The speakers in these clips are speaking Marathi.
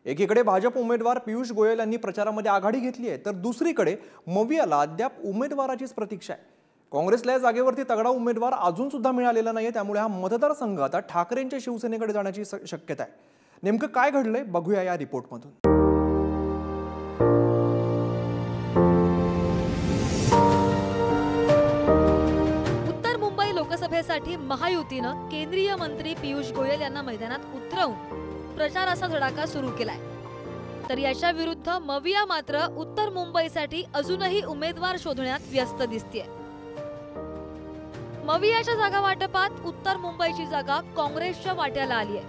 एकीकडे भाजप उमेदवार पियुष गोयल यांनी प्रचारामध्ये आघाडी घेतली आहे, तर दुसरीकडे मवियाला अद्याप उमेदवाराचीच प्रतीक्षा आहे। काँग्रेसला या जागेवरती तगडा उमेदवार अजून सुद्धा मिळालेला नाहीये, त्यामुळे हा मतदारसंघ आता ठाकरेंच्या शिवसेनेकडे जाण्याची शक्यता आहे। नेमकं काय घडलंय बघूया या रिपोर्टमधून। उत्तर मुंबई लोकसभेसाठी महायुतीनं केंद्रीय मंत्री पियुष गोयल यांना मैदानात उतरवून प्रचाराचा धडाका सुरू केलाय, तर याच्या विरुद्ध मविया मात्र उत्तर मुंबईसाठी अजूनही उमेदवार शोधण्यात व्यस्त दिसतेय। मवियाच्या जागा वाटपात उत्तर मुंबईची जागा काँग्रेसच्या वाट्याला आली आहे,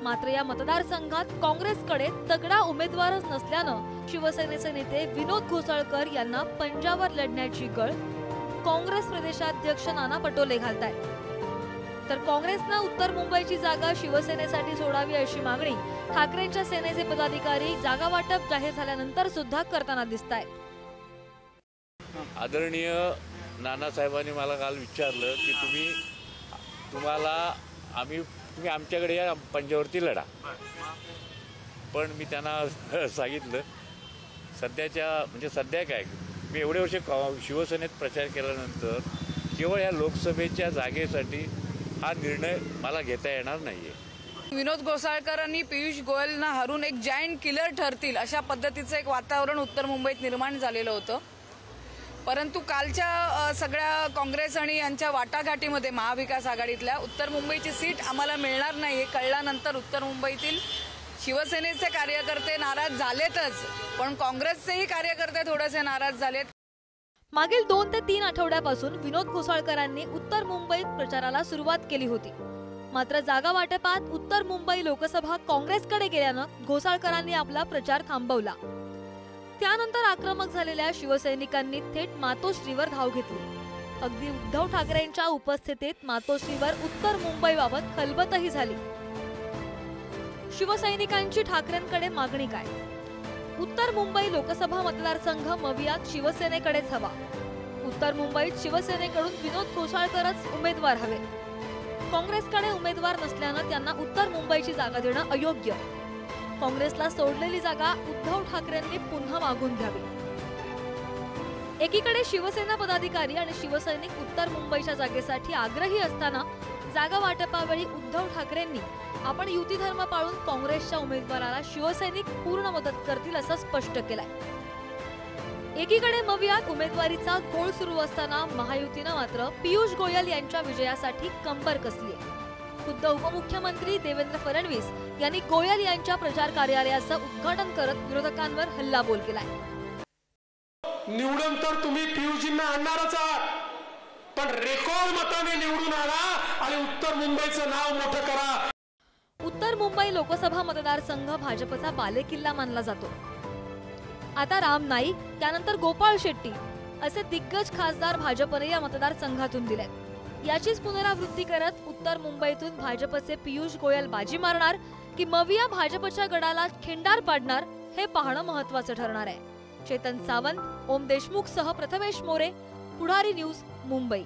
मात्र या मतदारसंघात काँग्रेसकडे तगडा उमेदवारच नसल्यानं शिवसेनेचे नेते विनोद घोसाळकर यांना पंजावर लढण्याची गळ काँग्रेस प्रदेशाध्यक्ष नाना पटोले घालतायत, तर काँग्रेसनं उत्तर मुंबईची जागा शिवसेनेसाठी सोडावी अशी मागणी ठाकरेंच्या सेनेचे पदाधिकारी जागा वाटप जाहीर झाल्यानंतर सुद्धा करताना दिसतायत। आदरणीय नानासाहेबांनी मला काल विचारलं की तुम्ही आमच्याकडे या पंजावरती लढा, पण मी त्यांना सांगितलं सध्या काय मी एवढे वर्ष शिवसेनेत प्रचार केल्यानंतर केवळ या लोकसभेच्या जागेसाठी हा निर्णय मला घेता येणार नाहीये। विनोद घोसाळकरांनी पियुष गोयलना हरून एक जायंट किलर ठरतील अशा पद्धतीचं एक वातावरण उत्तर मुंबईत निर्माण झालेलं होतं, परंतु कालच्या सगळ्या काँग्रेस आणि यांच्या वाटाघाटीमध्ये महाविकास आघाडीतल्या उत्तर मुंबईची सीट आम्हाला मिळणार नाही कळल्यानंतर उत्तर मुंबईतील शिवसेनेचे कार्यकर्ते नाराज झालेतच, पण काँग्रेसचेही कार्यकर्ते थोडेसे नाराज झालेत। मागील 2 ते 3 आठवड्यापासून विनोद घोसाळकरांनी उत्तर मुंबईत प्रचाराला सुरुवात केली होती, मात्र जागा वाटपात उत्तर मुंबई लोकसभा काँग्रेसकडे गेल्यानं घोसाळकरांनी आपला प्रचार थांबवला। त्यानंतर आक्रमक झालेल्या शिवसैनिकांनी थेट मातोश्रीवर धाव घेतली। अगदी उद्धव ठाकरेंच्या उपस्थितीत मातोश्रीवर उत्तर मुंबईबाबत खलबतही झाली। शिवसैनिकांची ठाकरेंकडे मागणी काय? उत्तर मुंबई लोकसभा मतदारसंघ मवियात शिवसेनेकडेच हवा। उत्तर मुंबईत शिवसेनेकडून विनोद घोसाळकरच उमेदवार हवे। काँग्रेसकडे उमेदवार नसल्यानं त्यांना उत्तर मुंबईची जागा देणं अयोग्य। काँग्रेसला सोडलेली जागा उद्धव ठाकरेंनी पुन्हा मागून घ्यावी। एकीकडे शिवसेना पदाधिकारी आणि शिवसैनिक उत्तर मुंबईच्या जागेसाठी आग्रही असताना जागा वाटपावेळी उद्धव ठाकरेंनी आपण युती धर्म पाळून काँग्रेसच्या उमेदवाराला शिवसैनिक पूर्ण मदत करतील असं स्पष्ट केलंय। एकीकडे मवियात उमेदवारीचा गोळ सुरू असताना महायुतीनं मात्र पियुष गोयल यांच्या विजयासाठी कंबर कसली आहे। खुद्द उपमुख्यमंत्री देवेंद्र फडणवीस यांनी गोयल यांच्या प्रचार कार्यालयाचं उद्घाटन करत विरोधकांवर हल्लाबोल केलाय। निवडून तर तुम्ही पियुषजींना आणणारच आहात, पण रेकॉर्ड मताने निवडून आणा आणि उत्तर मुंबईचं नाव मोठं करा। उत्तर मुंबई लोकसभा मतदारसंघ भाजपचा बालेकिल्ला मानला जातो। आता राम नाईक त्यानंतर गोपाळ शेट्टी असे दिग्गज खासदार भाजपने या मतदारसंघातून दिलेत। याचीच पुनरावृत्ती करत उत्तर मुंबईतून भाजपचे पियुष गोयल बाजी मारणार की मविया भाजपच्या गडाला खिंडार पाडणार हे पाहणं महत्त्वाचं ठरणार आहे। चेतन सावंत, ओम देशमुख सह प्रथमेश मोरे, पुढारी न्यूज, मुंबई।